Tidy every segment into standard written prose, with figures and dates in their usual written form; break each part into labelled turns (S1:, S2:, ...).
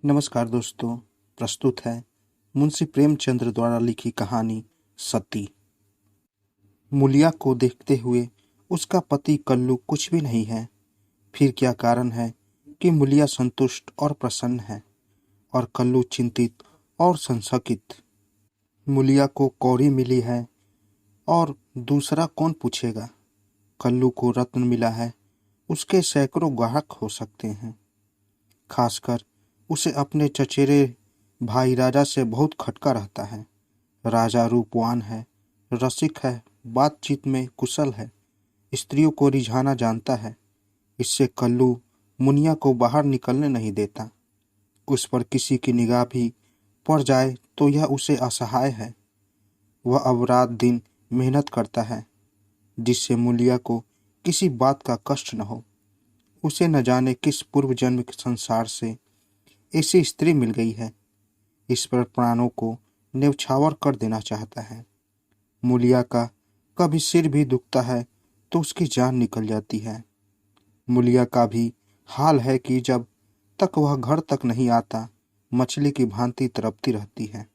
S1: नमस्कार दोस्तों। प्रस्तुत है मुंशी प्रेमचंद्र द्वारा लिखी कहानी सती। मूलिया को देखते हुए उसका पति कल्लू कुछ भी नहीं है। फिर क्या कारण है कि मूलिया संतुष्ट और प्रसन्न है और कल्लू चिंतित और संशकित। मूलिया को कौड़ी मिली है और दूसरा कौन पूछेगा। कल्लू को रत्न मिला है, उसके सैकड़ों ग्राहक हो सकते हैं। खासकर उसे अपने चचेरे भाई राजा से बहुत खटका रहता है। राजा रूपवान है, रसिक है, बातचीत में कुशल है, स्त्रियों को रिझाना जानता है। इससे कल्लू मुनिया को बाहर निकलने नहीं देता। उस पर किसी की निगाह भी पड़ जाए तो यह उसे असहाय है। वह अब रात दिन मेहनत करता है जिससे मुनिया को किसी बात का कष्ट न हो। उसे न जाने किस पूर्व जन्म के संसार से ऐसी स्त्री मिल गई है। इस पर प्राणों को न्यौछावर कर देना चाहता है। मूलिया का कभी सिर भी दुखता है तो उसकी जान निकल जाती है। मूलिया का भी हाल है कि जब तक वह घर तक नहीं आता मछली की भांति तड़पती रहती है।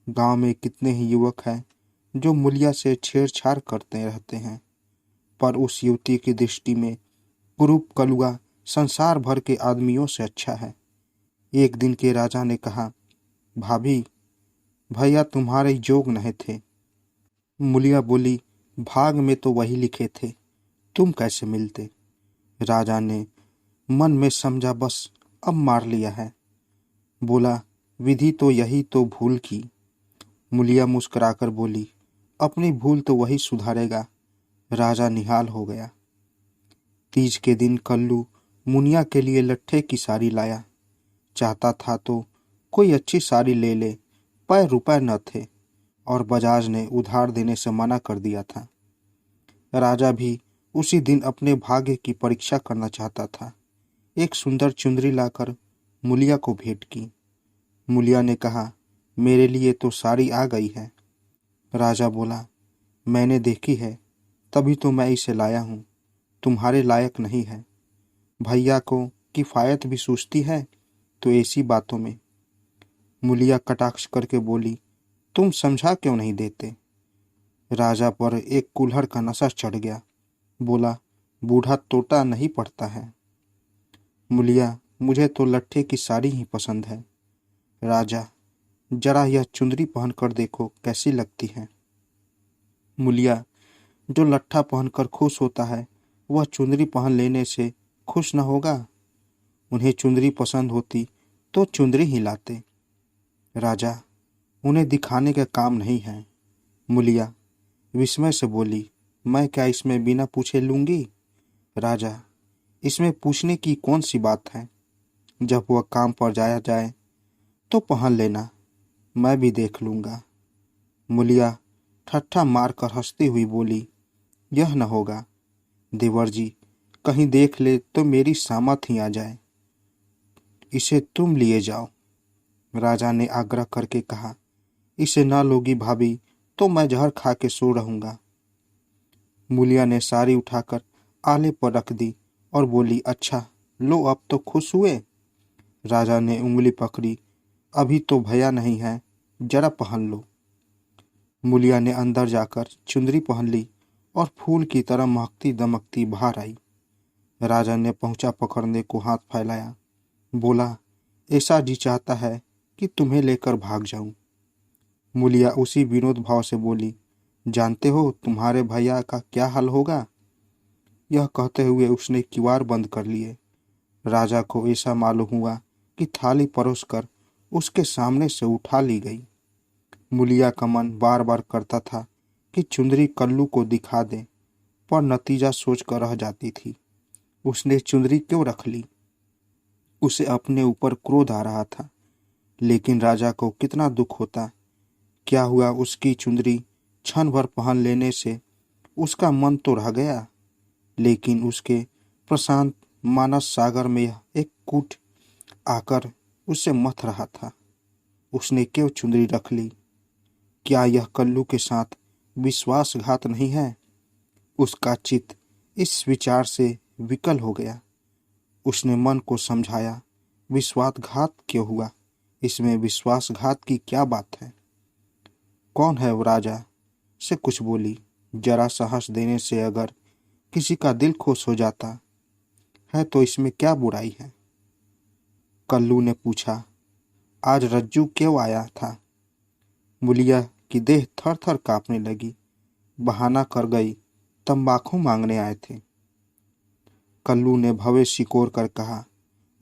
S1: गांव में कितने ही युवक हैं जो मूलिया से छेड़छाड़ करते रहते हैं, पर उस युवती की दृष्टि में कुरूप कलुआ संसार भर के आदमियों से अच्छा है। एक दिन के राजा ने कहा, भाभी, भैया तुम्हारे जोग नहीं थे। मूलिया बोली, भाग में तो वही लिखे थे, तुम कैसे मिलते। राजा ने मन में समझा बस अब मार लिया है। बोला, विधि तो यही तो भूल की। मूलिया मुस्कुराकर बोली, अपनी भूल तो वही सुधारेगा। राजा निहाल हो गया। तीज के दिन कल्लू मुनिया के लिए लट्ठे की साड़ी लाया। चाहता था तो कोई अच्छी साड़ी ले ले, पर रुपए न थे और बजाज ने उधार देने से मना कर दिया था। राजा भी उसी दिन अपने भाग्य की परीक्षा करना चाहता था। एक सुंदर चुंदरी लाकर मूलिया को भेंट की। मूलिया ने कहा, मेरे लिए तो साड़ी आ गई है। राजा बोला, मैंने देखी है, तभी तो मैं इसे लाया हूँ। तुम्हारे लायक नहीं है। भैया को किफायत भी सूझती है तो ऐसी बातों में। मूलिया कटाक्ष करके बोली, तुम समझा क्यों नहीं देते। राजा पर एक कुल्हड़ का नशा चढ़ गया। बोला, बूढ़ा तोता नहीं पड़ता है। मूलिया, मुझे तो लट्ठे की साड़ी ही पसंद है। राजा, जरा यह चुंदरी पहन कर देखो कैसी लगती है। मूलिया, जो लट्ठा पहनकर खुश होता है वह चुंदरी पहन लेने से खुश न होगा। उन्हें चुंदरी पसंद होती तो चुंदरी ही लाते। राजा, उन्हें दिखाने का काम नहीं है। मूलिया विस्मय से बोली, मैं क्या इसमें बिना पूछे लूंगी। राजा, इसमें पूछने की कौन सी बात है। जब वह काम पर जाया जाए तो पहन लेना, मैं भी देख लूंगा। मूलिया ठट्ठा मारकर हंसती हुई बोली, यह न होगा। देवर जी कहीं देख ले तो मेरी सामत ही आ जाए। इसे तुम लिए जाओ। राजा ने आग्रह करके कहा, इसे ना लोगी भाभी तो मैं जहर खा के सो रहूंगा। मूलिया ने साड़ी उठाकर आले पर रख दी और बोली, अच्छा लो, अब तो खुश हुए। राजा ने उंगली पकड़ी, अभी तो भैया नहीं है, जरा पहन लो। मूलिया ने अंदर जाकर चुंदरी पहन ली और फूल की तरह महकती दमकती बाहर आई। राजा ने पहुंचा पकड़ने को हाथ फैलाया। बोला, ऐसा जी चाहता है कि तुम्हें लेकर भाग जाऊं। मूलिया उसी विनोद भाव से बोली, जानते हो तुम्हारे भैया का क्या हाल होगा। यह कहते हुए उसने किवाड़ बंद कर लिए। राजा को ऐसा मालूम हुआ कि थाली परोसकर उसके सामने से उठा ली गई। मूलिया का मन बार बार करता था कि चुंदरी कल्लू को दिखा दे, पर नतीजा सोचकर रह जाती थी। उसने चुंदरी क्यों रख ली। उसे अपने ऊपर क्रोध आ रहा था, लेकिन राजा को कितना दुख होता। क्या हुआ, उसकी चुंदरी क्षण भर पहन लेने से उसका मन तो रह गया, लेकिन उसके प्रशांत मानस सागर में एक कूट आकर उसे मथ रहा था। उसने क्यों चुंदरी रख ली। क्या यह कल्लू के साथ विश्वासघात नहीं है। उसका चित्त इस विचार से विकल हो गया। उसने मन को समझाया, विश्वासघात क्यों हुआ? इसमें विश्वासघात की क्या बात है? कौन है वो राजा? से कुछ बोली। जरा सा हंस देने से अगर किसी का दिल खुश हो जाता है तो इसमें क्या बुराई है? कल्लू ने पूछा। आज रज्जू क्यों आया था? मुलिया की देह थर थर कांपने लगी। बहाना कर गई, तंबाकू मांगने आए थे। कल्लू ने भवें सिकोड़ कर कहा,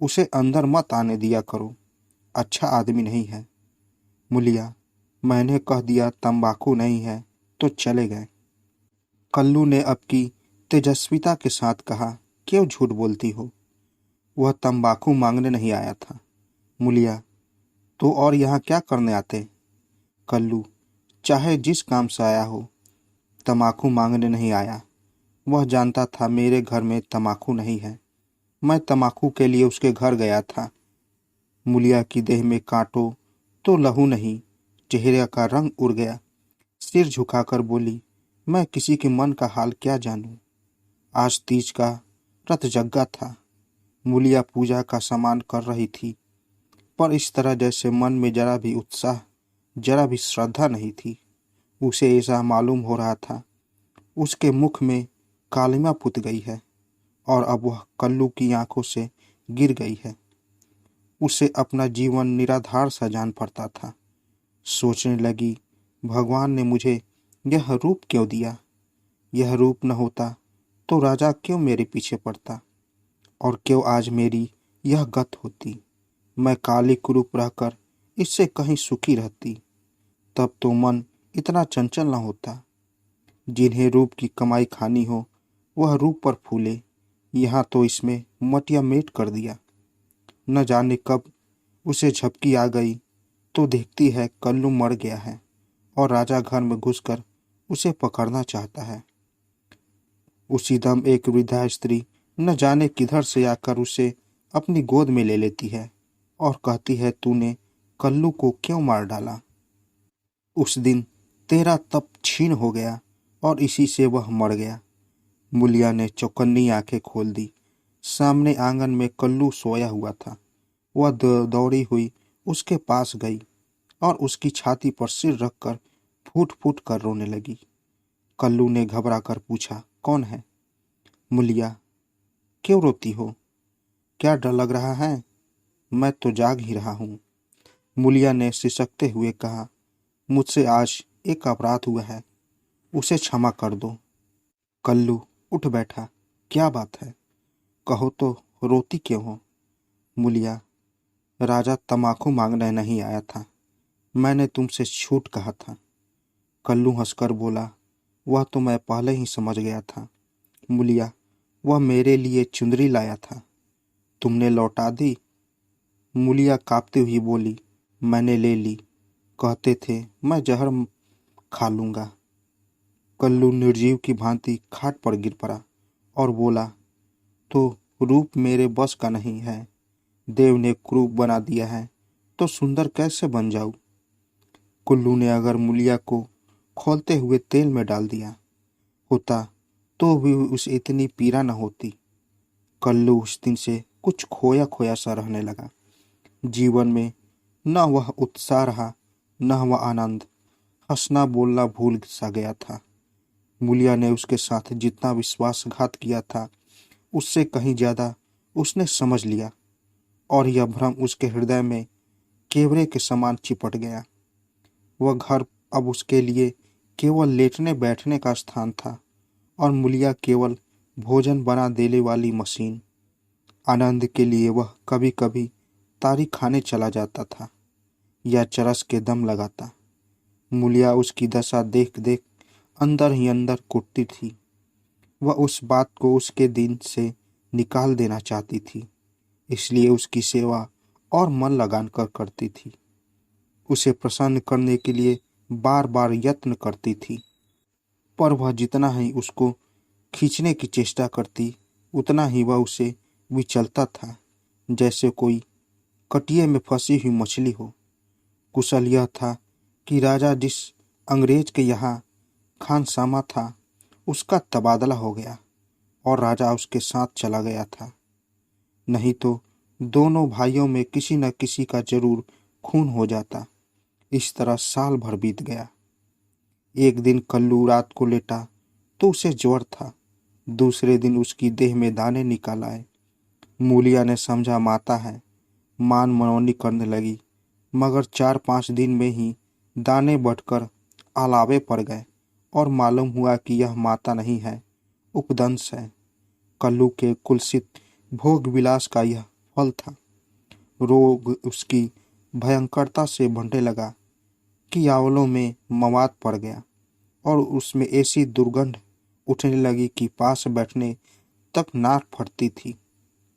S1: उसे अंदर मत आने दिया करो, अच्छा आदमी नहीं है। मुलिया, मैंने कह दिया तंबाकू नहीं है तो चले गए। कल्लू ने अब की तेजस्विता के साथ कहा, क्यों झूठ बोलती हो? वह तंबाकू मांगने नहीं आया था। मुलिया, तो और यहाँ क्या करने आते? कल्लू, चाहे जिस काम से आया हो, तंबाकू मांगने नहीं आया। वह जानता था मेरे घर में तंबाकू नहीं है। मैं तंबाकू के लिए उसके घर गया था। मुलिया की देह में कांटों तो लहू नहीं, चेहरे का रंग उड़ गया। सिर झुकाकर बोली, मैं किसी के मन का हाल क्या जानूं? आज तीज का रथ जग्गा था। मुलिया पूजा का सामान कर रही थी, पर इस तरह जैसे मन में जरा भी उत्साह, जरा भी श्रद्धा नहीं थी। उसे ऐसा मालूम हो रहा था उसके मुख में कालिमा पुत गई है और अब वह कल्लू की आंखों से गिर गई है। उसे अपना जीवन निराधार सा जान पड़ता था। सोचने लगी, भगवान ने मुझे यह रूप क्यों दिया? यह रूप न होता तो राजा क्यों मेरे पीछे पड़ता? और क्यों आज मेरी यह गत होती? मैं काली कुरूप रहकर इससे कहीं सुखी रहती, तब तो मन इतना चंचल न होता। जिन्हें रूप की कमाई खानी हो वह रूप पर फूले, यहाँ तो इसमें मटिया मेट कर दिया। न जाने कब उसे झपकी आ गई तो देखती है कल्लू मर गया है और राजा घर में घुसकर उसे पकड़ना चाहता है। उसी दम एक वृद्धा स्त्री न जाने किधर से आकर उसे अपनी गोद में ले लेती है और कहती है, तूने कल्लू को क्यों मार डाला? उस दिन तेरा तप छीन हो गया और इसी से वह मर गया। मुलिया ने चौकन्नी आंखें खोल दी। सामने आंगन में कल्लू सोया हुआ था। वह दौड़ी हुई उसके पास गई और उसकी छाती पर सिर रखकर फूट फूट कर रोने लगी। कल्लू ने घबरा कर पूछा, कौन है? मुलिया, क्यों रोती हो? क्या डर लग रहा है? मैं तो जाग ही रहा हूँ। मुलिया ने सिसकते हुए कहा, मुझसे आज एक अपराध हुआ है, उसे क्षमा कर दो। कल्लू उठ बैठा, क्या बात है? कहो तो, रोती क्यों हो? मुलिया, राजा तंबाकू मांगने नहीं आया था, मैंने तुमसे झूठ कहा था। कल्लू हंसकर बोला, वह तो मैं पहले ही समझ गया था। मुलिया, वह मेरे लिए चुंदरी लाया था, तुमने लौटा दी? मुलिया कांपती हुई बोली, मैंने ले ली, कहते थे मैं जहर खा लूंगा। कल्लू निर्जीव की भांति खाट पर गिर पड़ा और बोला, तो रूप मेरे बस का नहीं है। देव ने क्रूप बना दिया है तो सुंदर कैसे बन जाऊं? कुल्लू ने अगर मुलिया को खोलते हुए तेल में डाल दिया होता तो भी उसे इतनी पीड़ा न होती। कल्लू उस दिन से कुछ खोया खोया सा रहने लगा। जीवन में न वह उत्साह रहा, न वह आनंद। हंसना बोलना भूल सा गया था। मुलिया ने उसके साथ जितना विश्वासघात किया था उससे कहीं ज्यादा उसने समझ लिया और यह भ्रम उसके हृदय में केवड़े के समान चिपट गया। वह घर अब उसके लिए केवल लेटने बैठने का स्थान था और मुलिया केवल भोजन बना देने वाली मशीन। आनंद के लिए वह कभी कभी तारी खाने चला जाता था या चरस के दम लगाता। मुलिया उसकी दशा देख देख अंदर ही अंदर कुटती थी। वह उस बात को उसके दिन से निकाल देना चाहती थी, इसलिए उसकी सेवा और मन लगान कर करती थी। उसे प्रसन्न करने के लिए बार बार यत्न करती थी, पर वह जितना ही उसको खींचने की चेष्टा करती उतना ही वह उसे विचलता था, जैसे कोई कटिए में फंसी हुई मछली हो। कुशल यह था कि राजा जिस अंग्रेज के यहाँ खानसामा था उसका तबादला हो गया और राजा उसके साथ चला गया था, नहीं तो दोनों भाइयों में किसी न किसी का जरूर खून हो जाता। इस तरह साल भर बीत गया। एक दिन कल्लू रात को लेटा तो उसे ज्वर था। दूसरे दिन उसकी देह में दाने निकल आए। मूलिया ने समझा माता है, मान मनौनी करने लगी, मगर 4-5 दिन में ही दाने बढ़कर अलावे पड़ गए और मालूम हुआ कि यह माता नहीं है, उपदंश है। कल्लू के कुलसित भोग विलास का यह फल था। रोग उसकी भयंकरता से बढ़ने लगा कि आवलों में मवाद पड़ गया और उसमें ऐसी दुर्गंध उठने लगी कि पास बैठने तक नाक फटती थी।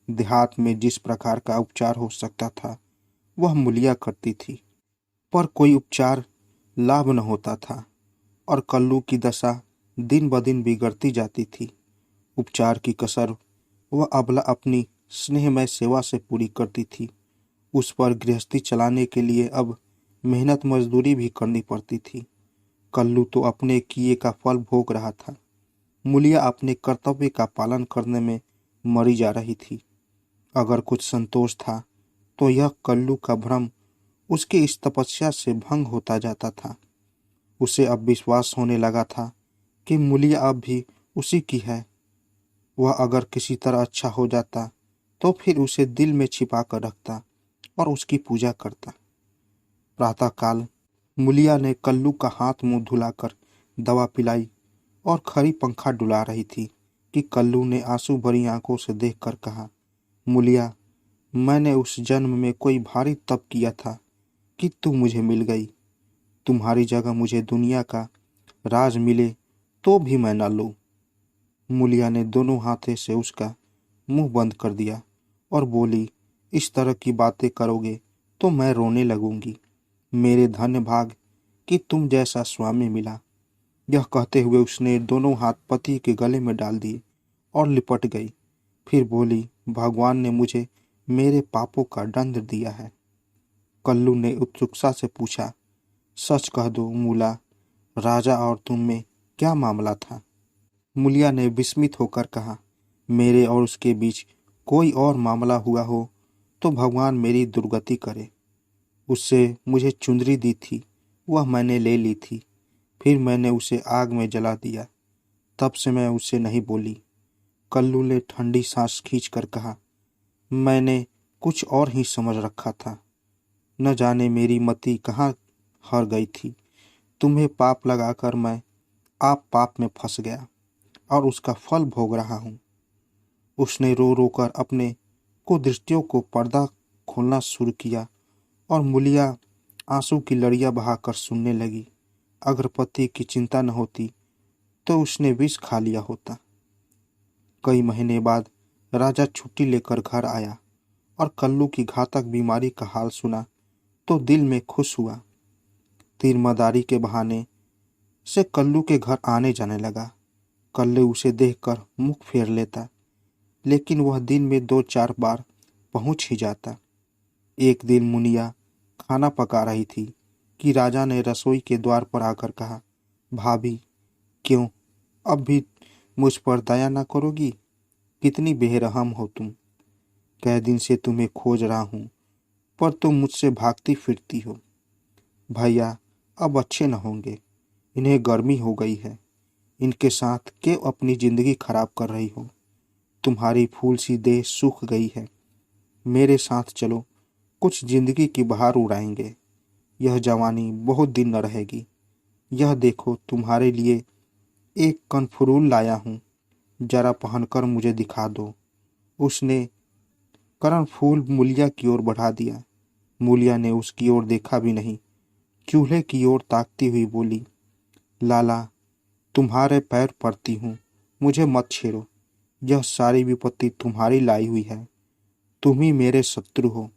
S1: देहात में जिस प्रकार का उपचार हो सकता था वह मूलिया करती थी, पर कोई उपचार लाभ न होता था और कल्लू की दशा दिन ब दिन बिगड़ती जाती थी। उपचार की कसर वह अबला अपनी स्नेहमय सेवा से पूरी करती थी। उस पर गृहस्थी चलाने के लिए अब मेहनत मजदूरी भी करनी पड़ती थी। कल्लू तो अपने किए का फल भोग रहा था। मूलिया अपने कर्तव्य का पालन करने में मरी जा रही थी। अगर कुछ संतोष था तो यह कल्लू का भ्रम उसकी इस तपस्या से भंग होता जाता था। उसे अब विश्वास होने लगा था कि मूलिया अब भी उसी की है। वह अगर किसी तरह अच्छा हो जाता तो फिर उसे दिल में छिपा कर रखता और उसकी पूजा करता। प्रातःकाल मूलिया ने कल्लू का हाथ मुंह धुलाकर दवा पिलाई और खरी पंखा डुला रही थी कि कल्लू ने आंसू भरी आंखों से देखकर कहा, मूलिया, मैंने उस जन्म में कोई भारी तप किया था कि तू मुझे मिल गई। तुम्हारी जगह मुझे दुनिया का राज मिले तो भी मैं न लूं। मूलिया ने दोनों हाथों से उसका मुंह बंद कर दिया और बोली, इस तरह की बातें करोगे तो मैं रोने लगूंगी। मेरे धन्य भाग कि तुम जैसा स्वामी मिला। यह कहते हुए उसने दोनों हाथ पति के गले में डाल दिए और लिपट गई। फिर बोली, भगवान ने मुझे मेरे पापों का दंड दिया है। कल्लू ने उत्सुकता से पूछा, सच कह दो मूला, राजा और तुम में क्या मामला था? मूलिया ने विस्मित होकर कहा, मेरे और उसके बीच कोई और मामला हुआ हो तो भगवान मेरी दुर्गति करे। उससे मुझे चुंदरी दी थी, वह मैंने ले ली थी, फिर मैंने उसे आग में जला दिया। तब से मैं उससे नहीं बोली। कल्लू ने ठंडी सांस खींचकर कहा, मैंने कुछ और ही समझ रखा था। न जाने मेरी मति कहाँ हर गई थी। तुम्हें पाप लगाकर मैं आप पाप में फंस गया और उसका फल भोग रहा हूँ। उसने रो रो कर अपने कुदृष्टियों को पर्दा खोलना शुरू किया और मूलिया आंसू की लड़ियां बहाकर सुनने लगी। अगर पति की चिंता न होती तो उसने विष खा लिया होता। कई महीने बाद राजा छुट्टी लेकर घर आया और कल्लू की घातक बीमारी का हाल सुना तो दिल में खुश हुआ। तीरमदारी के बहाने से कल्लू के घर आने जाने लगा। कल्लू उसे देखकर मुख फेर लेता, लेकिन वह दिन में 2-4 बार पहुंच ही जाता। एक दिन मुनिया खाना पका रही थी कि राजा ने रसोई के द्वार पर आकर कहा, भाभी, क्यों अब भी मुझ पर दया न करोगी? कितनी बेरहम हो तुम। कई दिन से तुम्हें खोज रहा हूं, पर तुम मुझसे भागती फिरती हो। भैया अब अच्छे न होंगे, इन्हें गर्मी हो गई है। इनके साथ क्यों अपनी जिंदगी खराब कर रही हो? तुम्हारी फूल सी देह सूख गई है। मेरे साथ चलो, कुछ जिंदगी की बहार उड़ाएंगे। यह जवानी बहुत दिन न रहेगी। यह देखो, तुम्हारे लिए एक कनफूल लाया हूँ, जरा पहनकर मुझे दिखा दो। उसने कर्णफूल मूलिया की ओर बढ़ा दिया। मूलिया ने उसकी ओर देखा भी नहीं, चूल्हे की ओर ताकती हुई बोली, लाला, तुम्हारे पैर पड़ती हूँ, मुझे मत छेड़ो। यह सारी विपत्ति तुम्हारी लाई हुई है। तुम ही मेरे शत्रु हो,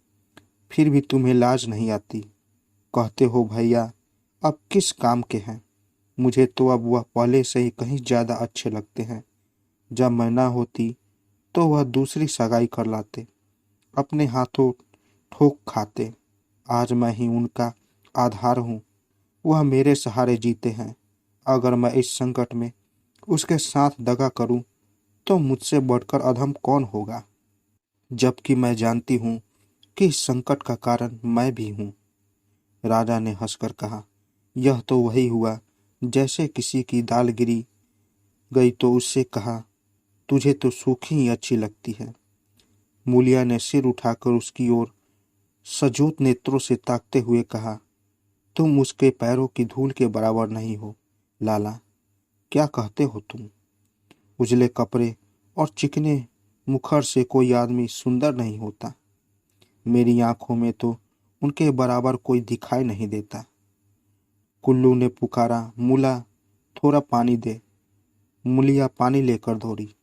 S1: फिर भी तुम्हें लाज नहीं आती। कहते हो भैया अब किस काम के हैं। मुझे तो अब वह पहले से ही कहीं ज़्यादा अच्छे लगते हैं। जब मैं ना होती तो वह दूसरी सगाई कर लाते, अपने हाथों ठोक खाते। आज मैं ही उनका आधार हूँ, वह मेरे सहारे जीते हैं। अगर मैं इस संकट में उसके साथ दगा करूं तो मुझसे बढ़कर अधम कौन होगा। जबकि मैं जानती हूँ कि इस संकट का कारण मैं भी हूँ। राजा ने हंसकर कहा, यह तो वही हुआ जैसे किसी की दाल गिरी गई तो उससे कहा, तुझे तो सूखी ही अच्छी लगती है। मूलिया ने सिर उठाकर उसकी ओर सजोत नेत्रों से ताकते हुए कहा, तुम उसके पैरों की धूल के बराबर नहीं हो लाला। क्या कहते हो तुम? उजले कपड़े और चिकने मुखर से कोई आदमी सुंदर नहीं होता। मेरी आंखों में तो उनके बराबर कोई दिखाई नहीं देता। कुल्लू ने पुकारा, मूला थोड़ा पानी दे। मूलिया पानी लेकर दौड़ी।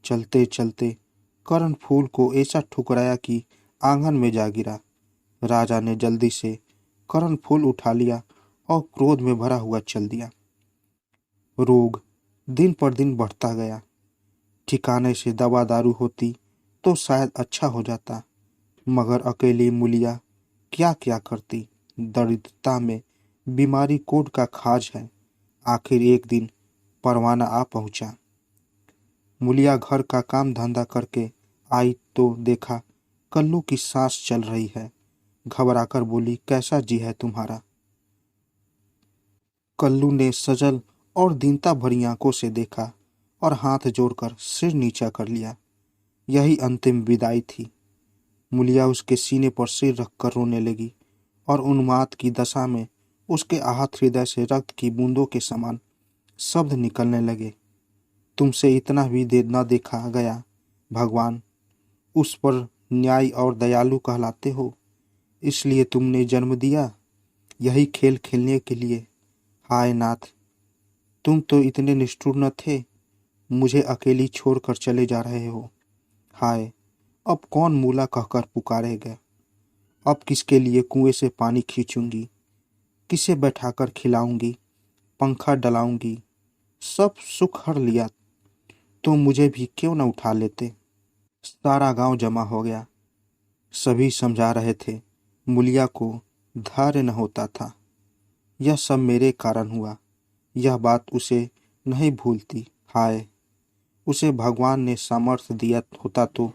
S1: चलते चलते कर्ण फूल को ऐसा ठुकराया कि आंगन में जा गिरा। राजा ने जल्दी से कर्ण फूल उठा लिया और क्रोध में भरा हुआ चल दिया। रोग दिन पर दिन बढ़ता गया। ठिकाने से दवा दारू होती तो शायद अच्छा हो जाता, मगर अकेली मूलिया क्या क्या करती। दरिद्रता में बीमारी कोट का खाज है। आखिर एक दिन परवाना आ पहुंचा। मूलिया घर का काम धंधा करके आई तो देखा कल्लू की सांस चल रही है। घबराकर बोली, कैसा जी है तुम्हारा? कल्लू ने सजल और दीनता भरी आंखों से देखा और हाथ जोड़कर सिर नीचा कर लिया। यही अंतिम विदाई थी। मूलिया उसके सीने पर सिर रखकर रोने लगी और उन्माद की दशा में उसके आहत हृदय से रक्त की बूंदों के समान शब्द निकलने लगे। तुमसे इतना भी न देखा गया, भगवान उस पर न्याय और दयालु कहलाते हो, इसलिए तुमने जन्म दिया यही खेल खेलने के लिए। हाय नाथ, तुम तो इतने निष्ठुर न थे, मुझे अकेली छोड़कर चले जा रहे हो। हाय, अब कौन मूला कहकर पुकारेगा? अब किसके लिए कुएं से पानी खींचूंगी? किसे बैठाकर खिलाऊंगी, पंखा डलाऊंगी? सब सुख हर लिया तो मुझे भी क्यों न उठा लेते। सारा गांव जमा हो गया। सभी समझा रहे थे। मूलिया को धैर्य न होता था। यह सब मेरे कारण हुआ। यह बात उसे नहीं भूलती। हाय, उसे भगवान ने सामर्थ्य दिया होता तो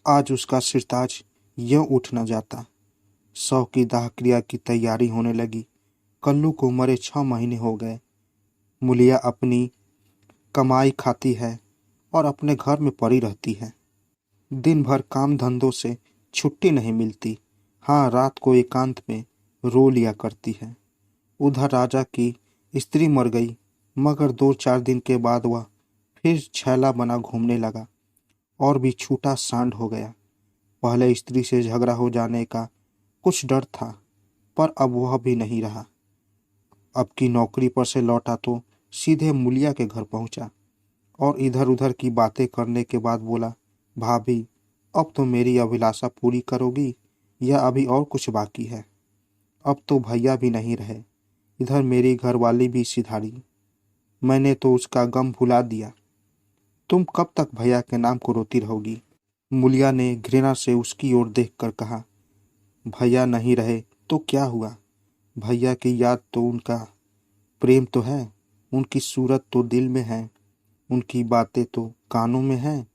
S1: आज उसका सिरताज यूं उठ न जाता। शव की दाह क्रिया की तैयारी होने लगी। कल्लू को मरे 6 महीने हो गए। मूलिया अपनी कमाई खाती है और अपने घर में पड़ी रहती है। दिन भर काम धंधों से छुट्टी नहीं मिलती। हाँ, रात को एकांत में रो लिया करती है। उधर राजा की स्त्री मर गई, मगर 2-4 दिन के बाद वह फिर छैला बना घूमने लगा और भी छूटा सांड हो गया। पहले स्त्री से झगड़ा हो जाने का कुछ डर था, पर अब वह भी नहीं रहा। अब की नौकरी पर से लौटा तो सीधे मूलिया के घर पहुंचा और इधर उधर की बातें करने के बाद बोला, भाभी, अब तो मेरी अभिलाषा पूरी करोगी या अभी और कुछ बाकी है? अब तो भैया भी नहीं रहे, इधर मेरी घरवाली भी सिधारी। मैंने तो उसका गम भुला दिया। तुम कब तक भैया के नाम को रोती रहोगी? मूलिया ने घृणा से उसकी ओर देखकर कहा, भैया नहीं रहे तो क्या हुआ? भैया की याद तो उनका प्रेम तो है, उनकी सूरत तो दिल में है, उनकी बातें तो कानों में हैं।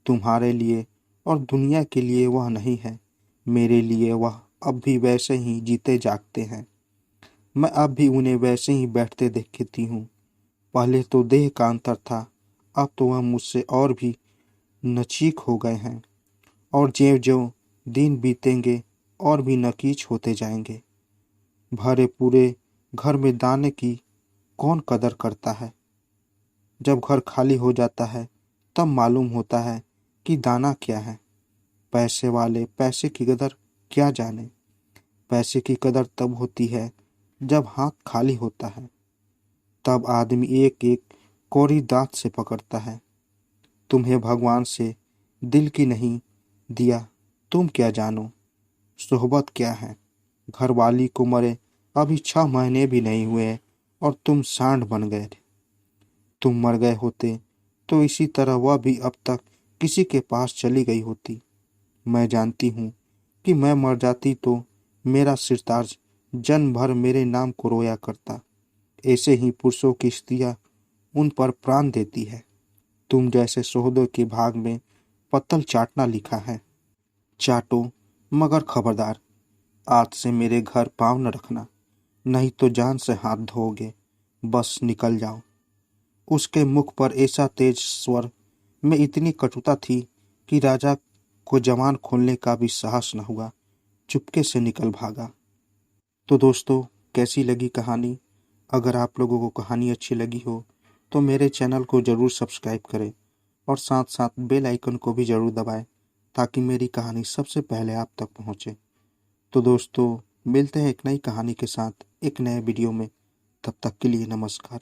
S1: तुम्हारे लिए और दुनिया के लिए वह नहीं है। मेरे लिए वह अब भी वैसे ही जीते जागते हैं। मैं अब भी उन्हें वैसे ही बैठते देखती हूँ। पहले तो देह का अंतर था, अब तो वह मुझसे और भी नचीक हो गए हैं और ज्यों ज्यों दिन बीतेंगे और भी नकीच होते जाएंगे। भरे पूरे घर में दाने की कौन कदर करता है? जब घर खाली हो जाता है तब मालूम होता है कि दाना क्या है। पैसे वाले पैसे की कदर क्या जाने। पैसे की कदर तब होती है जब हाथ खाली होता है। तब आदमी एक एक कौड़ी दांत से पकड़ता है। तुम्हें भगवान से दिल की नहीं दिया, तुम क्या जानो सोहबत क्या है। घरवाली को मरे अभी 6 महीने भी नहीं हुए और तुम सांड बन गए। तुम मर गए होते तो इसी तरह वह भी अब तक किसी के पास चली गई होती। मैं जानती हूँ कि मैं मर जाती तो मेरा सिरताज जन्म भर मेरे नाम को रोया करता। ऐसे ही पुरुषों की स्त्रियां उन पर प्राण देती है। तुम जैसे सोहदों के भाग में पत्तल चाटना लिखा है। चाटो, मगर खबरदार, आज से मेरे घर पाँव न रखना, नहीं तो जान से हाथ धोओगे। बस निकल जाओ। उसके मुख पर ऐसा तेज स्वर में इतनी कटुता थी कि राजा को जबान खोलने का भी साहस न हुआ। चुपके से निकल भागा। तो दोस्तों, कैसी लगी कहानी? अगर आप लोगों को कहानी अच्छी लगी हो तो मेरे चैनल को ज़रूर सब्सक्राइब करें और साथ साथ बेल आइकन को भी ज़रूर दबाएं ताकि मेरी कहानी सबसे पहले आप तक पहुंचे। तो दोस्तों, मिलते हैं एक नई कहानी के साथ एक नए वीडियो में। तब तक के लिए नमस्कार।